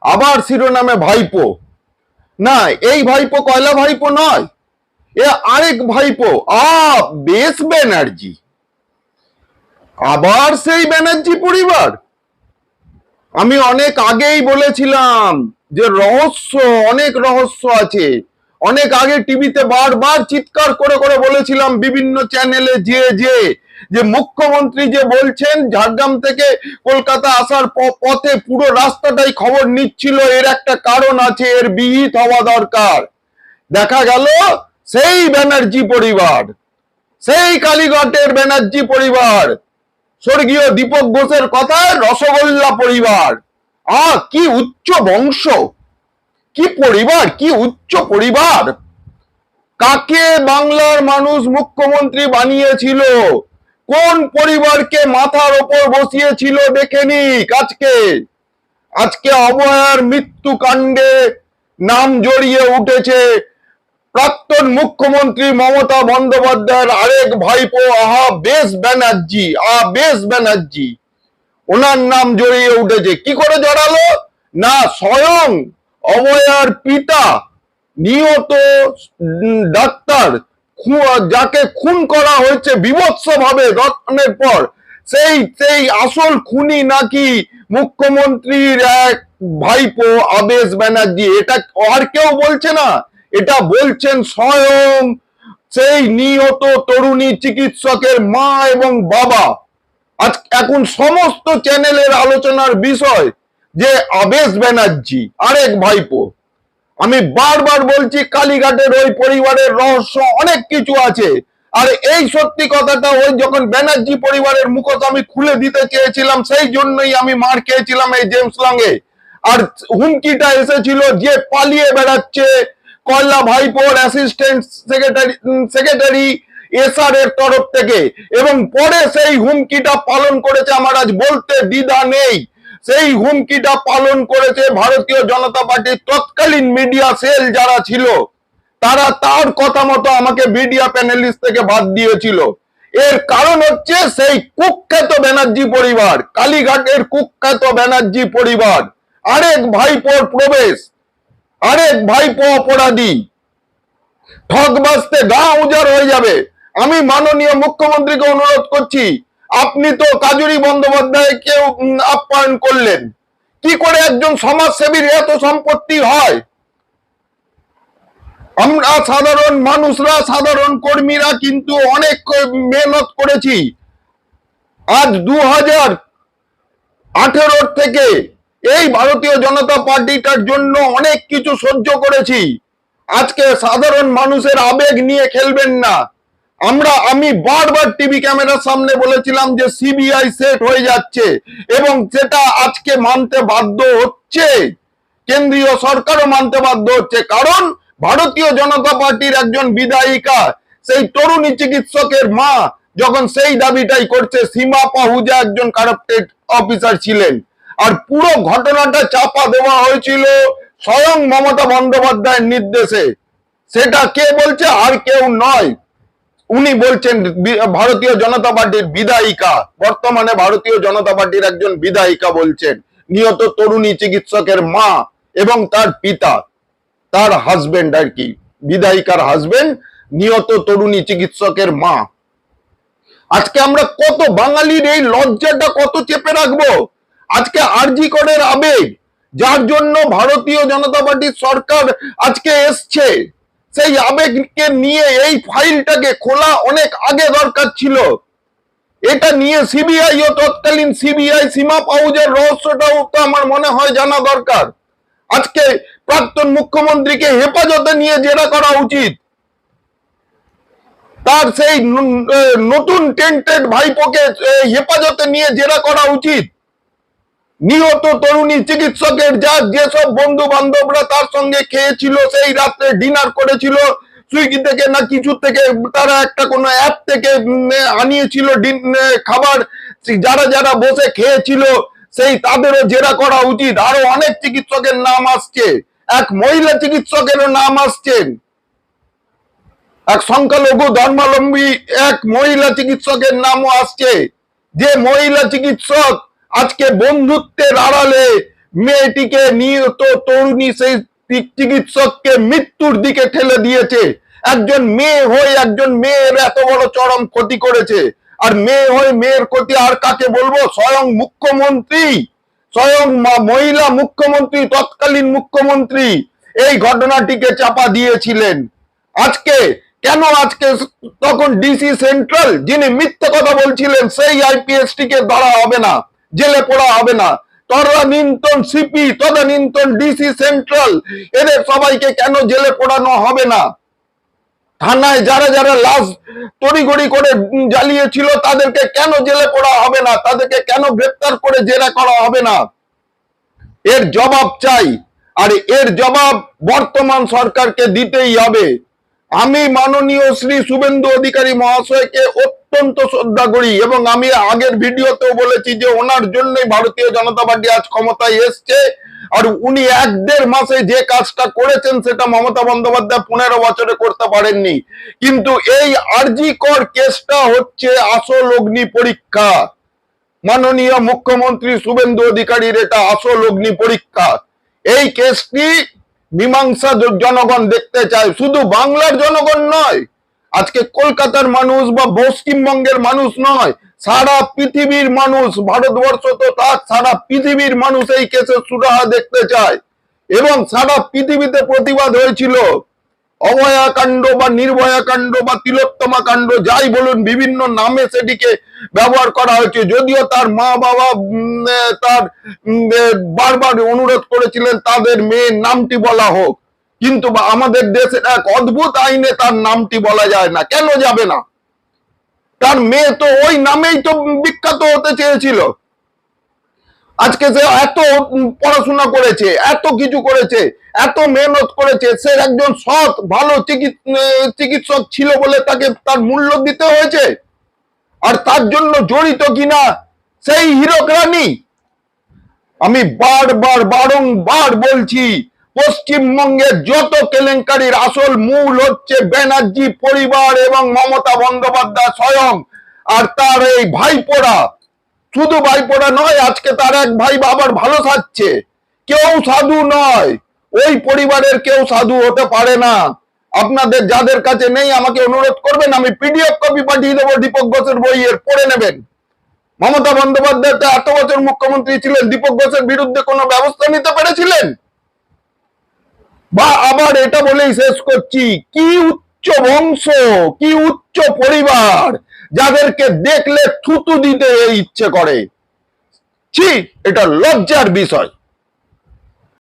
আবার শিরোনামে ভাইপো। না, এই ভাইপো কয়লা ভাইপো নয়, এ আরেক ভাইপো বেশ ব্যানার্জি। আবার সেই ব্যানার্জি পরিবার। আমি অনেক আগেই বলেছিলাম যে অনেক রহস্য আছে। অনেক আগে টিভিতে বারবার চিৎকার করে করে বলেছিলাম, বিভিন্ন চ্যানেলে যে মুখ্যমন্ত্রী যে বলছেন ঝাড়গ্রাম থেকে কলকাতা আসার পথে পুরো রাস্তাটাই খবর নিচ্ছিল, এর একটা কারণ আছে, এর বিহিত হওয়া দরকার। দেখা গেল সেই ব্যানার্জি পরিবার, সেই কালীঘাটের ব্যানার্জি পরিবার, স্বর্গীয় দীপক ঘোষের কথায় রসগোল্লা পরিবার। কি উচ্চ বংশ, কি পরিবার, কি উচ্চ পরিবার। কাকে বাংলার মানুষ মুখ্যমন্ত্রী বানিয়েছিল, কোন পরিবারকে মাথার ওপর বসিয়েছিল দেখে নিক। আজকে অভয়ার মৃত্যু কাণ্ডে নাম জড়িয়ে উঠেছে প্রাক্তন মুখ্যমন্ত্রী মমতা বন্দ্যোপাধ্যায়ের আরেক ভাইপো বেশ ব্যানার্জি। ওনার নাম জড়িয়ে উঠেছে। কি করে জড়ালো? না, স্বয়ং অভয়ার পিতা, নিহত ডাক্তার, যাকে খুন করা হয়েছে বিভৎস ভাবে ধর্ষণের পর, সেই আসল খুনি নাকি মুখ্যমন্ত্রীর এক ভাইপো আবেশ ব্যানার্জি। এটা আর কেউ বলছে না, এটা বলছেন স্বয়ং সেই নিহত তরুণী চিকিৎসকের মা এবং বাবা। আজ এখন সমস্ত চ্যানেলের আলোচনার বিষয় যে আবেশ ব্যানার্জি আরেক ভাইপো। আমি বারবার বলছি, কালীঘাটের ওই পরিবারের রহস্য অনেক কিছু আছে। আর এই সত্যি কথাটা ওই যখন ব্যানার্জি পরিবারের মুখোশ আমি খুলে দিতে চেয়েছিলাম, সেই জন্যই আমি মার খেয়েছিলাম এই জেমস লংয়ে। আর হুমকিটা এসেছিল যে পালিয়ে বেড়াচ্ছে কয়লা ভাইপোর অ্যাসিস্ট্যান্ট সেক্রেটারি এসআর এর তরফ থেকে, এবং পরে সেই হুমকিটা পালন করেছে, আমার আজ বলতে দ্বিধা নেই, সেই হুমকিটা পালন করেছে ভারতীয় জনতা পার্টির তৎকালীন মিডিয়া সেল যারা ছিল, তারা তার কথা মতো আমাকে মিডিয়া প্যানেলিস্ট থেকে বাদ দিয়েছিল। এর কারণ হচ্ছে সেই কুখ্যাত ব্যানার্জি পরিবার, কালীঘাটের কুখ্যাত ব্যানার্জি পরিবার। আরেক ভাইপোর প্রবেশ, আরেক ভাইপো অপরাধী। ঠক বাজতে গা উজাড় হয়ে যাবে। আমি মাননীয় মুখ্যমন্ত্রীকে অনুরোধ করছি, আপনি তো কাজুরি বন্দ্যোপাধ্যায়কে আপ্যায়ন করলেন, কি করে একজন সমাজসেবীর এত সম্পত্তি হয়? আমরা সাধারণ মানুষরা, সাধারণ কর্মীরা কিন্তু অনেক মেহনত করেছি। আজ 2018 থেকে এই ভারতীয় জনতা পার্টিটার জন্য অনেক কিছু সহ্য করেছি। আজকে সাধারণ মানুষের আবেগ নিয়ে খেলবেন না। আমি বারবার টিভি ক্যামেরার সামনে বলেছিলাম যে সিবিআই সেট হয়ে যাচ্ছে, এবং সেটা আজকে মানতে বাধ্য হচ্ছে, কেন্দ্রীয় সরকারও মানতে বাধ্য হচ্ছে। কারণ ভারতীয় জনতা পার্টির একজন বিধায়িকা, সেই তরুণী চিকিৎসকের মা যখন সেই দাবিটাই করছে, সীমা পাহুজা একজন কারাপ্টেড অফিসার ছিলেন, আর পুরো ঘটনাটা চাপা দেওয়া হয়েছিল স্বয়ং মমতা বন্দ্যোপাধ্যায়ের নির্দেশে। সেটা কে বলছে? আর কেউ নয়, উনি বলছেন ভারতীয় জনতা পার্টির বিধায়িকা, বর্তমানে ভারতীয় জনতা পার্টির একজন বিধায়িকা বলছেন, নিহত তরুণী চিকিৎসকের মা এবং তার পিতা, তার হাজবেন্ড আর কি, বিধায়িকার হাজবেন্ড, নিহত তরুণী চিকিৎসকের মা। আজকে আমরা কত বাঙালির এই লজ্জাটা কত চেপে রাখবো? আজকে আরজি করের আবেগ, যার জন্য ভারতীয় জনতা পার্টির সরকার আজকে এসছে, সেই আবেগকে নিয়ে এই ফাইলটাকে খোলা অনেক আগে দরকার ছিল। এটা নিয়ে সিবিআই ও তৎকালীন সিবিআই সীমা পাহুজের রহস্যটাও তো আমার মনে হয় জানা দরকার। আজকে প্রাক্তন মুখ্যমন্ত্রীকে হেফাজতে নিয়ে জেরা করা উচিত। তার সেই নতুন টেন্টেড ভাইপোকে হেফাজতে নিয়ে জেরা করা উচিত। নিহত তরুণী চিকিৎসকের যেসব বন্ধু বান্ধবরা তার সঙ্গে খেয়েছিল, সেই রাত্রে ডিনার করেছিল, সুইগি থেকে না কিছু থেকে, তারা একটা কোনো অ্যাপ থেকে আনিয়েছিল খাবার, যারা যারা বসে খেয়েছিল সেই তাদেরও জেরা করা উচিত। আরো অনেক চিকিৎসকের নাম আসছে, এক মহিলা চিকিৎসকেরও নাম আসছেন, এক সংখ্যালঘু ধর্মাবলম্বী এক মহিলা চিকিৎসকের নামও আসছে, যে মহিলা চিকিৎসক আজকে বন্ধুত্বের আড়ালে মেয়েটিকে নিহত তরুণী সেই চিকিৎসককে মৃত্যুর দিকে ঠেলে দিয়েছে। একজন মেয়ে হয়ে একজন মেয়ের এত বড় চরম ক্ষতি করেছে। আর মেয়ে হয়ে মেয়ের ক্ষতি আর কাকে বলবো? স্বয়ং মুখ্যমন্ত্রী, স্বয়ং মহিলা মুখ্যমন্ত্রী, তৎকালীন মুখ্যমন্ত্রী এই ঘটনাটিকে চাপা দিয়েছিলেন। আজকে কেন আজকে তখন ডিসি সেন্ট্রাল যিনি মিথ্যে কথা বলছিলেন সেই আইপিএস টিকে ধরা হবে না, জেলে পড়া হবে না? তদানীন্তন সিপি, তদানীন্তন ডিসি সেন্ট্রাল, এদের সবাইকে কেন জেলে পড়ানো হবে না? থানায় যারা যারা লাশ তড়িঘড়ি করে জ্বালিয়েছিল তাদেরকে কেন জেলে পড়া হবে না? তাদেরকে কেন গ্রেপ্তার করে জেরা করা হবে না? এর জবাব চাই। আর এর জবাব বর্তমান সরকারকে দিতেই হবে। আমি মাননীয় শ্রী শুভেন্দু অধিকারী মহাশয়কে অত্যন্ত শ্রদ্ধা করি এবং আমি আগের ভিডিওতেও বলেছি যে ওনার জন্যই ভারতীয় জনতা পার্টি আজ ক্ষমতায় এসছে। আর উনি 1-1.5 মাসে যে কাজটা করেছেন সেটা মমতা বন্দ্যোপাধ্যায় 15 বছরে করতে পারেননি। কিন্তু এই আরজি কর কেসটা হচ্ছে আসল অগ্নি পরীক্ষা। মাননীয় মুখ্যমন্ত্রী শুভেন্দু অধিকারীর এটা আসল অগ্নি পরীক্ষা। এই কেসটি মীমাংসা জনগণ দেখতে চায়, শুধু বাংলার জনগণ নয়, আজকে কলকাতার মানুষ বা পশ্চিমবঙ্গের মানুষ নয়, সারা পৃথিবীর মানুষ, ভারতবর্ষ তো তার সারা পৃথিবীর মানুষ এই কেসের সুরাহা দেখতে চায়। এবং সারা পৃথিবীতে প্রতিবাদ হয়েছিল। অভয়া কাণ্ড বা নির্ভয়া কাণ্ড বা তিলোত্তমা কাণ্ড যাই বলুন, বিভিন্ন নামে সেটিকে ব্যবহার করা হয়েছে। যদিও তার মা বাবা তার বারবার অনুরোধ করেছিলেন তাদের মেয়ের নামটি বলা হোক, কিন্তু আমাদের দেশের এক অদ্ভুত আইনে তার নামটি বলা যায় না। কেন যাবে না? তার মেয়ে তো ওই নামেই তো বিখ্যাত হতে চেয়েছিল। আজকে সে এত পড়াশোনা করেছে, এত কিছু করেছে, এত মেহনত করেছে, সে একজন সৎ ভালো চিকিৎসক ছিল বলে তাকে তার মূল্য দিতে হয়েছে। আর তার জন্য জড়িত কিনা সেই হীরক রানী। আমি বারংবার বলছি, পশ্চিমবঙ্গের যত কেলেঙ্কারির আসল মূল হচ্ছে ব্যানার্জি পরিবার এবং মমতা বন্দ্যোপাধ্যায় স্বয়ং আর তার এই ভাইপোরা। শুধু ভাইপোরা নয়, আজকে তার এক ভাই বাবার ভালো সাজছে। কেউ সাধু নয়, ওই পরিবারের কেউ সাধু হতে পারে না। আপনাদের যাদের কাছে নেই আমাকে অনুরোধ করবেন, আমি পিডিএফ কপি পাঠিয়ে দেবো দীপক ঘোষের বইয়ের, পড়ে নেবেন। মমতা বন্দ্যোপাধ্যায় এত বছর মুখ্যমন্ত্রী ছিলেন, দীপক ঘোষের বিরুদ্ধে কোনো ব্যবস্থা নিতে পেরেছিলেন? বা আবার এটা বলেই শেষ করছি, কি উচ্চ বংশ, কি উচ্চ পরিবার, যাদেরকে দেখলে থুতু দিতে ইচ্ছে করে। ছি, এটা লজ্জার বিষয়।